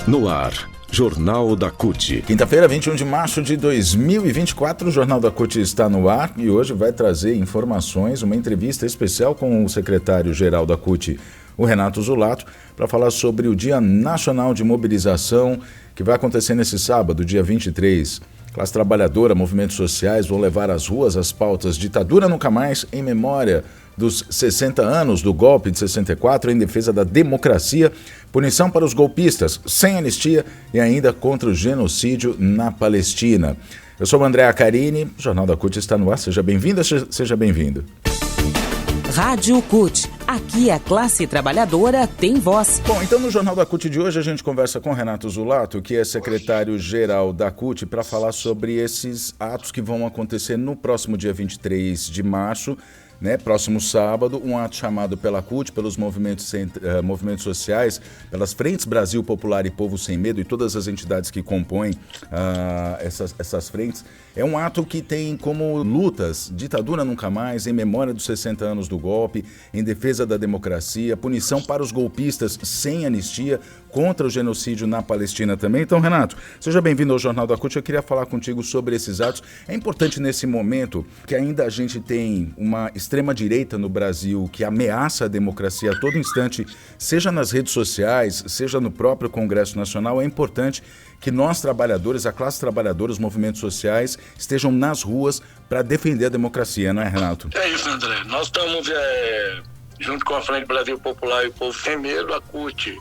No ar, Jornal da CUT. Quinta-feira, 21 de março de 2024, o Jornal da CUT está no ar e hoje vai trazer informações, uma entrevista especial com o secretário-geral da CUT, o Renato Zulato, para falar sobre o Dia Nacional de Mobilização, que vai acontecer nesse sábado, dia 23. Classe trabalhadora, movimentos sociais vão levar às ruas as pautas Ditadura Nunca Mais, em memória dos 60 anos do golpe de 64, em defesa da democracia, punição para os golpistas, sem anistia e ainda contra o genocídio na Palestina. Eu sou o André Acarini, o Jornal da CUT está no ar. Seja bem-vinda, seja bem-vindo. Rádio CUT. Aqui a classe trabalhadora tem voz. Bom, então no Jornal da CUT de hoje a gente conversa com Renato Zulato, que é secretário-geral da CUT, para falar sobre esses atos que vão acontecer no próximo dia 23 de março, próximo sábado, um ato chamado pela CUT, pelos movimentos sociais, pelas Frentes Brasil Popular e Povo Sem Medo e todas as entidades que compõem essas frentes. É um ato que tem como lutas Ditadura Nunca Mais, em memória dos 60 anos do golpe, em defesa da democracia, punição para os golpistas sem anistia, contra o genocídio na Palestina também. Então, Renato, seja bem-vindo ao Jornal da CUT. Eu queria falar contigo sobre esses atos. É importante nesse momento que ainda a gente tem uma extrema-direita no Brasil que ameaça a democracia a todo instante, seja nas redes sociais, seja no próprio Congresso Nacional. É importante que nós, trabalhadores, a classe trabalhadora, os movimentos sociais, estejam nas ruas para defender a democracia, não é, Renato? É isso, André. Nós estamos, junto com a Frente Brasil Popular e o Povo Sem Medo, a CUT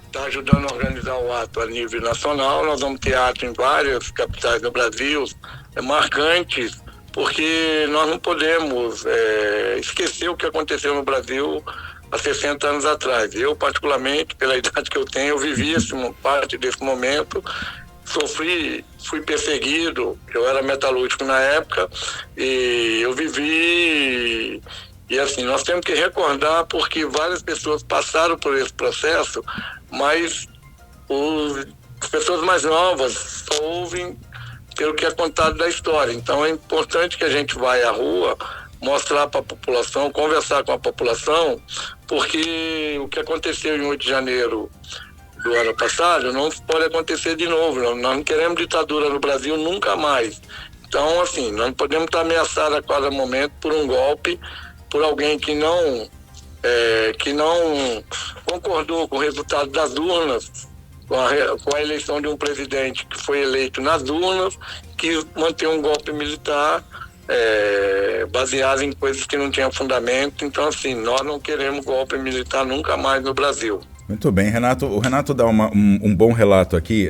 está ajudando a organizar o ato a nível nacional. Nós vamos ter ato em várias capitais do Brasil, marcantes, porque nós não podemos esquecer o que aconteceu no Brasil há 60 anos atrás. Eu, particularmente, pela idade que eu tenho, eu vivi parte desse momento, sofri, fui perseguido, eu era metalúrgico na época, e eu vivi. E assim, nós temos que recordar, porque várias pessoas passaram por esse processo, mas as pessoas mais novas só ouvem pelo que é contado da história. Então é importante que a gente vá à rua, mostrar para a população, conversar com a população, porque o que aconteceu em 8 de janeiro do ano passado não pode acontecer de novo. Nós não queremos ditadura no Brasil nunca mais. Então, assim, nós não podemos estar ameaçados a cada momento por um golpe, por alguém que não concordou com o resultado das urnas, com a eleição de um presidente que foi eleito nas urnas, que mantém um golpe militar baseado em coisas que não tinham fundamento. Então, assim, nós não queremos golpe militar nunca mais no Brasil. Muito bem, Renato. O Renato dá um bom relato aqui,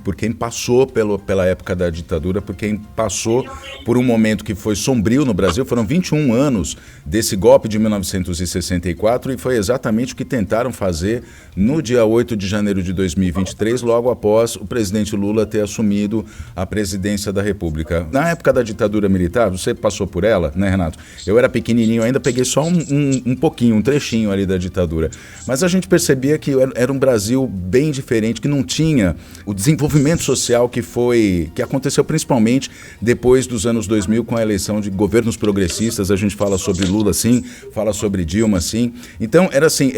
por quem passou pela época da ditadura, por quem passou por um momento que foi sombrio no Brasil. Foram 21 anos desse golpe de 1964 e foi exatamente o que tentaram fazer no dia 8 de janeiro de 2023, logo após o presidente Lula ter assumido a presidência da República. Na época da ditadura militar, você passou por ela, né, Renato? Eu era pequenininho ainda, peguei só um pouquinho, um trechinho ali da ditadura. Mas a gente percebia que era um Brasil bem diferente, que não tinha o desenvolvimento social que aconteceu principalmente depois dos anos 2000 com a eleição de governos progressistas. A gente fala sobre Lula, sim, fala sobre Dilma, sim. Então, era assim,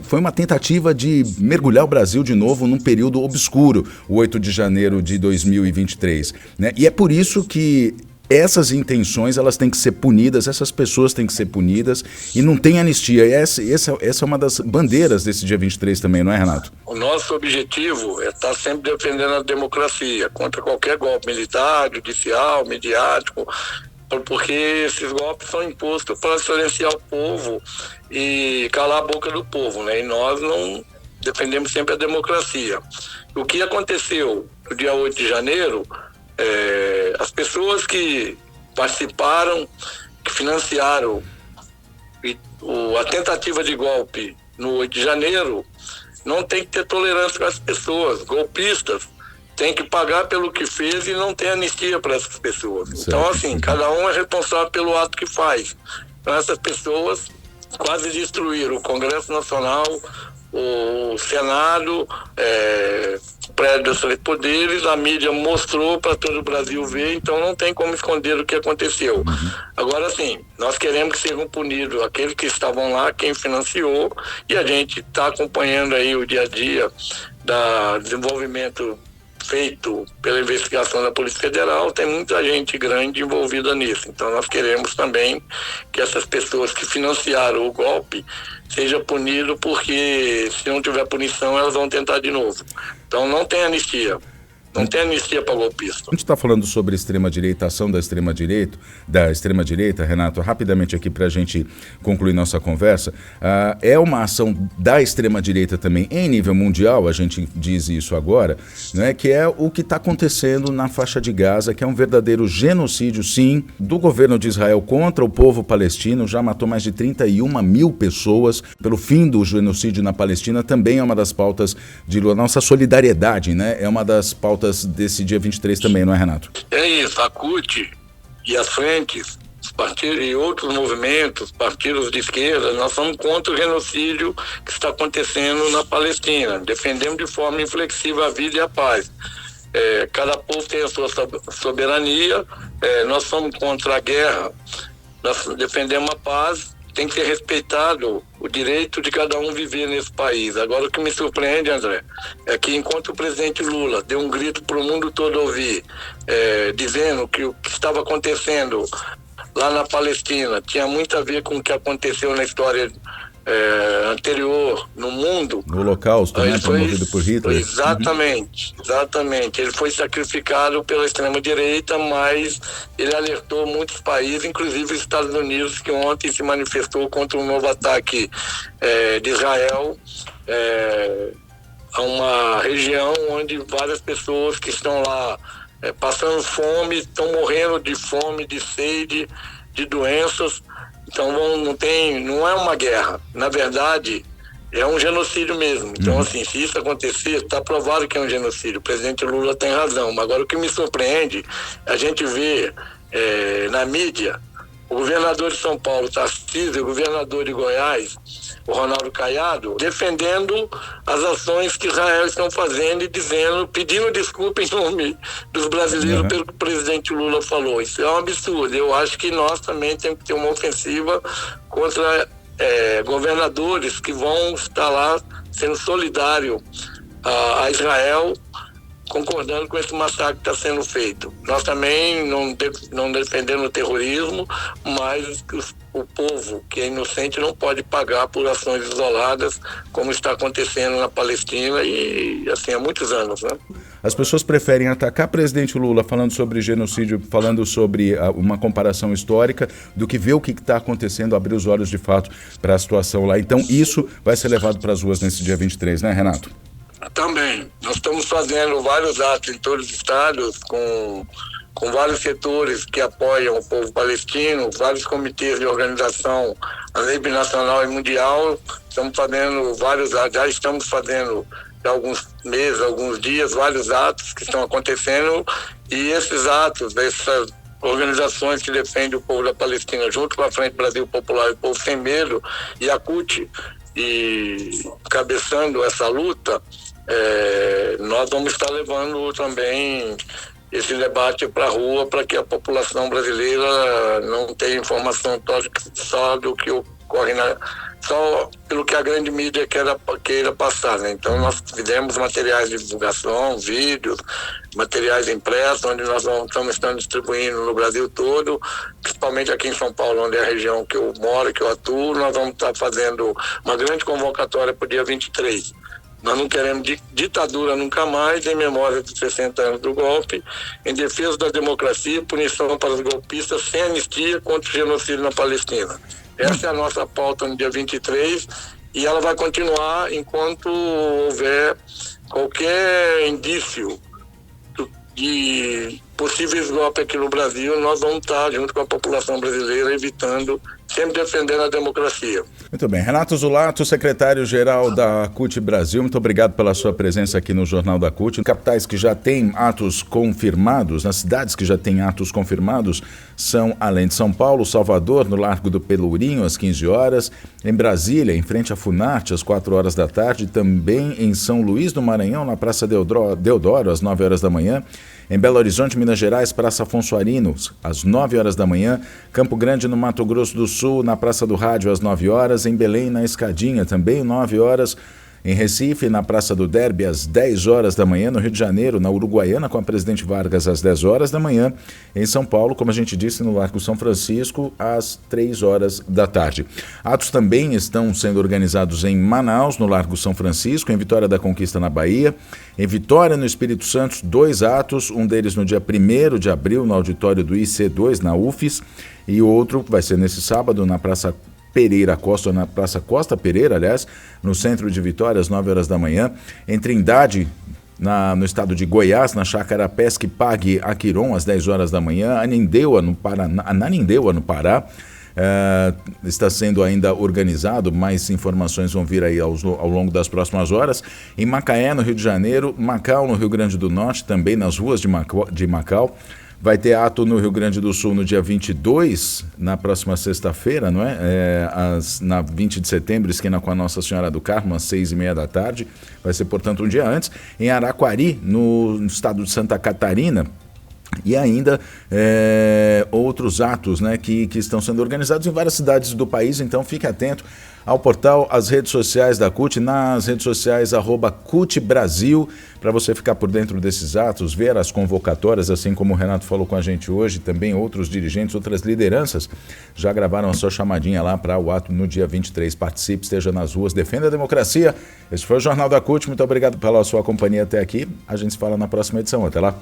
foi uma tentativa de mergulhar o Brasil de novo num período obscuro, o 8 de janeiro de 2023. Né? E é por isso que essas intenções, elas têm que ser punidas, essas pessoas têm que ser punidas e não tem anistia. E essa é uma das bandeiras desse dia 23 também, não é, Renato? O nosso objetivo é estar sempre defendendo a democracia contra qualquer golpe militar, judicial, midiático, porque esses golpes são impostos para silenciar o povo e calar a boca do povo, né? E nós não defendemos sempre a democracia. O que aconteceu no dia 8 de janeiro, as pessoas que participaram, que financiaram a tentativa de golpe no 8 de janeiro, não tem que ter tolerância com as pessoas. Golpistas têm que pagar pelo que fez e não tem anistia para essas pessoas. Certo. Então, assim, cada um é responsável pelo ato que faz. Então, essas pessoas quase destruíram o Congresso Nacional, o Senado, o prédio dos três poderes, a mídia mostrou para todo o Brasil ver, então não tem como esconder o que aconteceu. Agora sim, nós queremos que sejam punidos aqueles que estavam lá, quem financiou, e a gente está acompanhando aí o dia a dia do desenvolvimento feito pela investigação da Polícia Federal. Tem muita gente grande envolvida nisso, então nós queremos também que essas pessoas que financiaram o golpe seja punido, porque se não tiver punição elas vão tentar de novo. Então não tem anistia. Não tem anistia para golpista. A gente está falando sobre extrema-direita, ação da extrema-direita, Renato, rapidamente aqui para a gente concluir nossa conversa. É uma ação da extrema-direita também em nível mundial, a gente diz isso agora, né, que é o que está acontecendo na faixa de Gaza, que é um verdadeiro genocídio, sim, do governo de Israel contra o povo palestino. Já matou mais de 31 mil pessoas pelo fim do genocídio na Palestina. Também é uma das pautas de nossa solidariedade, né? É uma das pautas desse dia 23 também, não é, Renato? É isso, a CUT e as frentes, os partidos e outros movimentos, partidos de esquerda, nós somos contra o genocídio que está acontecendo na Palestina. Defendemos de forma inflexível a vida e a paz. Cada povo tem a sua soberania, nós somos contra a guerra, nós defendemos a paz. Tem que ser respeitado o direito de cada um viver nesse país. Agora, o que me surpreende, André, é que enquanto o presidente Lula deu um grito para o mundo todo ouvir, dizendo que o que estava acontecendo lá na Palestina tinha muito a ver com o que aconteceu na história anterior no mundo. No Holocausto, né, promovido por Hitler. Exatamente. Ele foi sacrificado pela extrema-direita, mas ele alertou muitos países, inclusive os Estados Unidos, que ontem se manifestou contra um novo ataque de Israel a uma região onde várias pessoas que estão lá passando fome, estão morrendo de fome, de sede, de doenças. Então não é uma guerra, na verdade é um genocídio mesmo. Então assim, se isso acontecer, está provado que é um genocídio. O presidente Lula tem razão, mas agora o que me surpreende, a gente vê na mídia o governador de São Paulo, Tarcísio, e o governador de Goiás, o Ronaldo Caiado, defendendo as ações que Israel estão fazendo e pedindo desculpa em nome dos brasileiros pelo que o presidente Lula falou. Isso é um absurdo. Eu acho que nós também temos que ter uma ofensiva contra governadores que vão estar lá sendo solidários a Israel, concordando com esse massacre que está sendo feito. Nós também não defendemos o terrorismo, mas o povo que é inocente não pode pagar por ações isoladas, como está acontecendo na Palestina e assim há muitos anos, né? As pessoas preferem atacar o presidente Lula falando sobre genocídio, falando sobre uma comparação histórica, do que ver o que está acontecendo, abrir os olhos de fato para a situação lá. Então isso vai ser levado para as ruas nesse dia 23, né, Renato? Também. Nós estamos fazendo vários atos em todos os estados, com vários setores que apoiam o povo palestino, vários comitês de organização a nível nacional e mundial. Estamos fazendo vários atos, já estamos fazendo há alguns meses, alguns dias, vários atos que estão acontecendo, e esses atos, essas organizações que defendem o povo da Palestina, junto com a Frente Brasil Popular e o Povo Sem Medo, e a CUT, e cabeçando essa luta, nós vamos estar levando também esse debate para a rua, para que a população brasileira não tenha informação só do que ocorre só pelo que a grande mídia queira passar, né? Então nós fizemos materiais de divulgação, vídeos, materiais impressos, onde nós estamos distribuindo no Brasil todo, principalmente aqui em São Paulo, onde é a região que eu moro, que eu atuo. Nós vamos estar fazendo uma grande convocatória para o dia 23. Nós não queremos ditadura nunca mais, em memória dos 60 anos do golpe, em defesa da democracia, punição para os golpistas, sem anistia contra o genocídio na Palestina. Essa é a nossa pauta no dia 23 e ela vai continuar enquanto houver qualquer indício de possíveis golpes aqui no Brasil. Nós vamos estar junto com a população brasileira evitando, sempre defendendo a democracia. Muito bem. Renato Zulato, secretário-geral da CUT Brasil, muito obrigado pela sua presença aqui no Jornal da CUT. Capitais que já têm atos confirmados, nas cidades que já têm atos confirmados, são, além de São Paulo, Salvador, no Largo do Pelourinho, às 15 horas, Em Brasília, em frente à Funarte, às 4 horas da tarde. Também em São Luís do Maranhão, na Praça Deodoro, às 9 horas da manhã. Em Belo Horizonte, Minas Gerais, Praça Afonso Arinos, às 9 horas da manhã. Campo Grande, no Mato Grosso do Sul, na Praça do Rádio, às 9 horas. Em Belém, na Escadinha, também 9 horas. Em Recife, na Praça do Derby, às 10 horas da manhã. No Rio de Janeiro, na Uruguaiana, com a Presidente Vargas, às 10 horas da manhã. Em São Paulo, como a gente disse, no Largo São Francisco, às 3 horas da tarde. Atos também estão sendo organizados em Manaus, no Largo São Francisco, em Vitória da Conquista, na Bahia. Em Vitória, no Espírito Santo, 2 atos, um deles no dia 1º de abril, no auditório do IC2, na UFES, e outro vai ser nesse sábado, na Praça Pereira Costa, na Praça Costa Pereira, aliás, no centro de Vitória, às 9 horas da manhã. Em Trindade, no estado de Goiás, na Chácara Pesque Pague Aquiron, às 10 horas da manhã. Ananindeua, no Pará, está sendo ainda organizado. Mais informações vão vir aí ao longo das próximas horas. Em Macaé, no Rio de Janeiro. Macau, no Rio Grande do Norte, também nas ruas de Macau. Vai ter ato no Rio Grande do Sul no dia 22, na próxima sexta-feira, não é? Na 20 de setembro, esquina com a Nossa Senhora do Carmo, às 6h30 da tarde. Vai ser, portanto, um dia antes. Em Araquari, no estado de Santa Catarina. E ainda outros atos, né, que estão sendo organizados em várias cidades do país. Então fique atento ao portal, às redes sociais da CUT, nas redes sociais @CUTBrasil, para você ficar por dentro desses atos, ver as convocatórias, assim como o Renato falou com a gente hoje. Também outros dirigentes, outras lideranças já gravaram a sua chamadinha lá para o ato no dia 23. Participe, esteja nas ruas, defenda a democracia. Esse foi o Jornal da CUT. Muito obrigado pela sua companhia até aqui. A gente se fala na próxima edição. Até lá.